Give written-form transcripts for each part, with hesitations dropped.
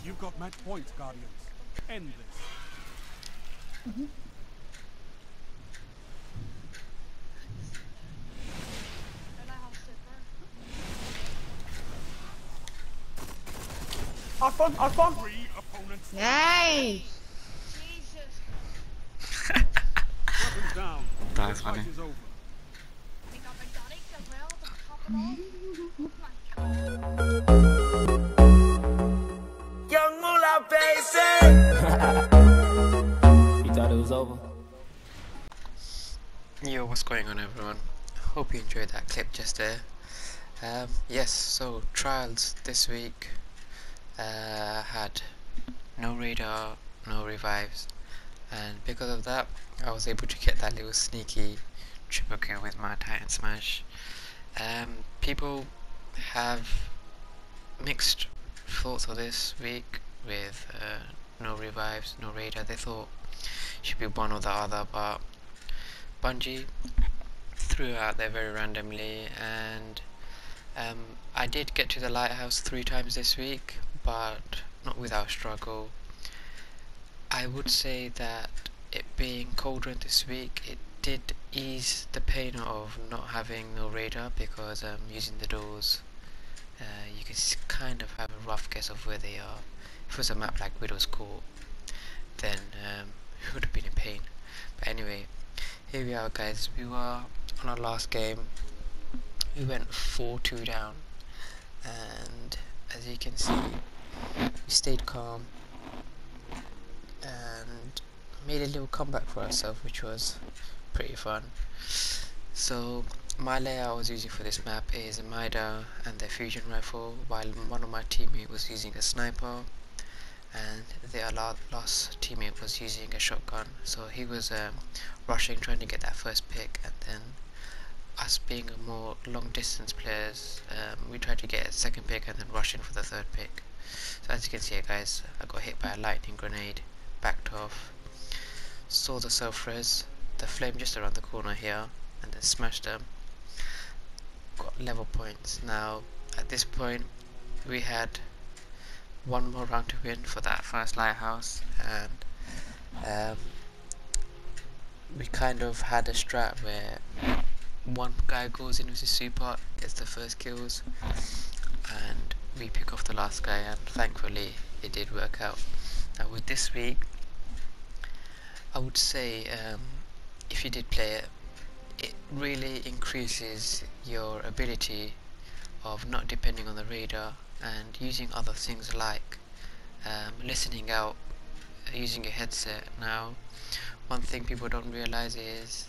You've got match point, Guardians. End this. I've gone. Three opponents. Yay! Weapons down. That's The fight funny. is over. Young Moolah, baby. You thought it was over? Yo, what's going on, everyone? Hope you enjoyed that clip just there. Yes, so trials this week had no radar, no revives, and because of that I was able to get that little sneaky triple kill with my Titan Smash. People have mixed thoughts of this week with no revives, no radar. They thought should be one or the other, but Bungie threw it out there very randomly, and I did get to the lighthouse 3 times this week, but not without struggle. I would say that it being colder this week, it did ease the pain of not having no radar, because using the doors you can kind of have a rough guess of where they are. If it was a map like Widow's Court, then it would have been a pain. But anyway, here we are, guys. We were on our last game. We went 4-2 down, and as you can see, we stayed calm and made a little comeback for ourselves, which was pretty fun. So my layout I was using for this map is a Mida and their fusion rifle, while one of my teammates was using a sniper, and their last teammate was using a shotgun. So he was rushing, trying to get that first pick, and then us being a more long distance players, we tried to get a second pick and then rush in for the third pick. So as you can see here, guys, I got hit by a lightning grenade, backed off, saw the self-res, the flame just around the corner here, and then smashed them. Got level points. Now at this point we had one more round to win for that first lighthouse, and we kind of had a strat where one guy goes in with his super, gets the first kills, and we pick off the last guy, and thankfully it did work out. Now with this week, I would say if you did play it, it really increases your ability of not depending on the radar and using other things like listening out, using a headset. Now one thing people don't realize is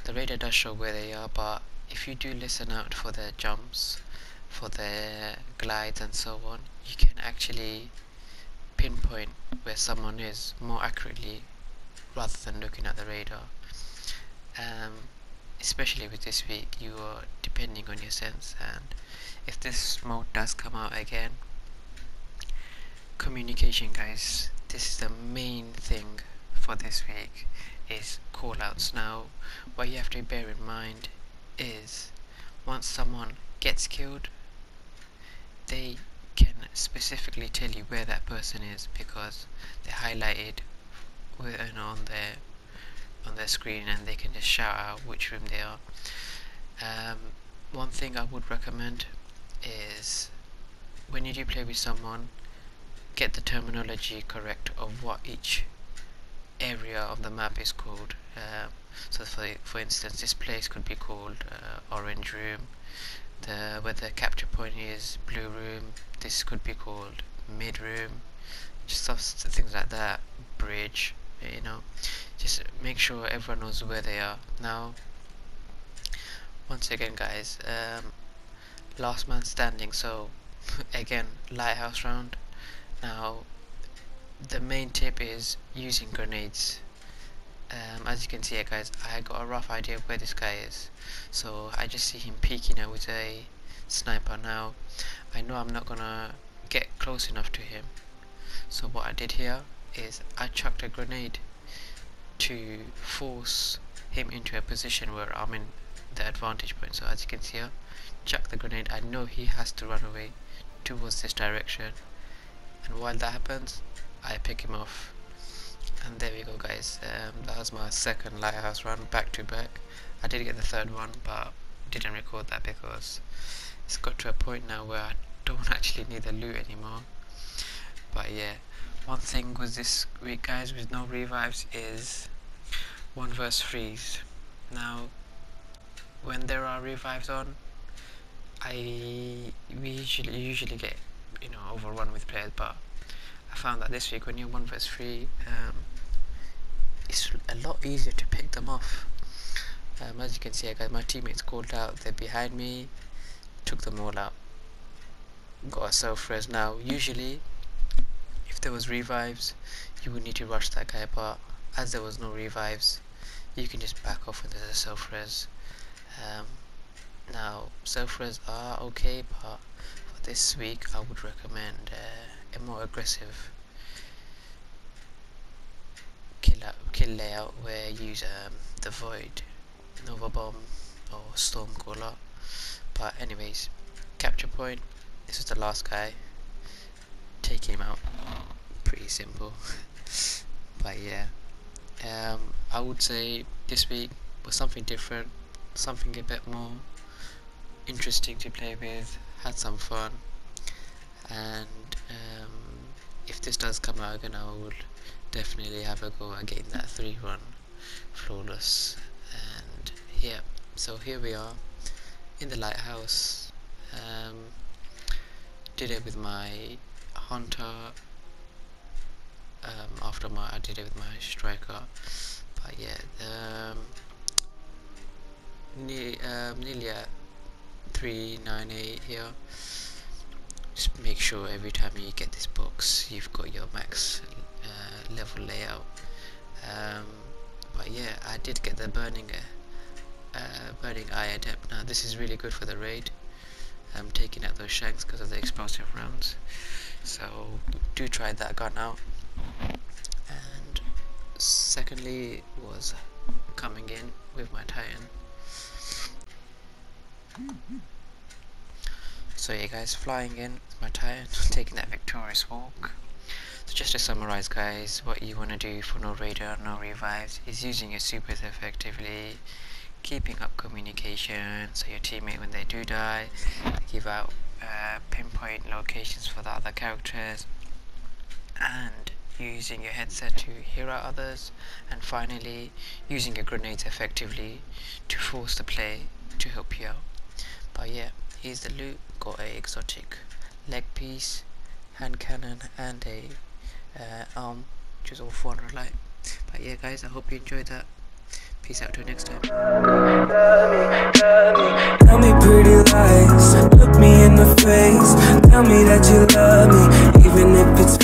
the radar does show where they are, but if you do listen out for their jumps, for their glides and so on, you can actually pinpoint where someone is more accurately rather than looking at the radar. Especially with this week, you are depending on your sense, and if this mode does come out again, communication, guys, this is the main thing for this week, is callouts. Now what you have to bear in mind is once someone gets killed, they can specifically tell you where that person is, because they're highlighted on their screen, and they can just shout out which room they are. One thing I would recommend is when you do play with someone, get the terminology correct of what each area of the map is called. So for instance, this place could be called orange room, where the capture point is blue room. This could be called mid room, just things like that, bridge, you know. Just make sure everyone knows where they are. Now once again, guys, last man standing, so again, lighthouse round. Now the main tip is using grenades. As you can see here, guys, I got a rough idea of where this guy is, so I just see him peeking out with a sniper. Now I know I'm not gonna get close enough to him, so what I did here is I chucked a grenade to force him into a position where I'm in the advantage point. So as you can see here, chuck the grenade. I know he has to run away towards this direction, and while that happens, I pick him off. And there we go, guys. That was my second lighthouse run back to back. I did get the third one, but didn't record that because it's got to a point now where I don't actually need the loot anymore. But yeah, one thing with this week, guys, with no revives is 1 vs 3s. Now, when there are revives on, we usually get, you know, overrun with players, but I found that this week when you're 1 vs 3, it's a lot easier to pick them off. As you can see, guys, my teammates called out, they're behind me, took them all out, got a self-res. Now usually if there was revives you would need to rush that guy, but as there was no revives you can just back off when there's a self-res. Now self-res are okay, but for this week I would recommend a more aggressive kill layout where you use the Void, Nova Bomb or Storm Caller. But anyways, capture point, this was the last guy, take him out, pretty simple. But yeah, I would say this week was something different, something a bit more interesting to play with, had some fun, and if this does come out again, I would definitely have a go at getting that 3-run flawless. And yeah, so here we are in the lighthouse. Did it with my hunter, I did it with my striker. But yeah, nearly at 398 here. Just make sure every time you get this box you've got your max level layout. But yeah, I did get the burning eye adept. Now this is really good for the raid. I'm taking out those shanks because of the explosive rounds, so do try that gun out. And secondly was coming in with my Titan. So yeah, guys, flying in with my Titan, taking that victorious walk. So just to summarize, guys, what you want to do for no radar, no revives is using your supers effectively, keeping up communication so your teammate, when they do die, give out pinpoint locations for the other characters, and using your headset to hear out others, and finally using your grenades effectively to force the play to help you out. But yeah, here's the loot. Got a exotic leg piece, hand cannon, and a arm, which is all 400 light. But yeah, guys, I hope you enjoyed that. Peace out till next time. Tell me pretty lies, look me in the face, tell me that you love me, even if it's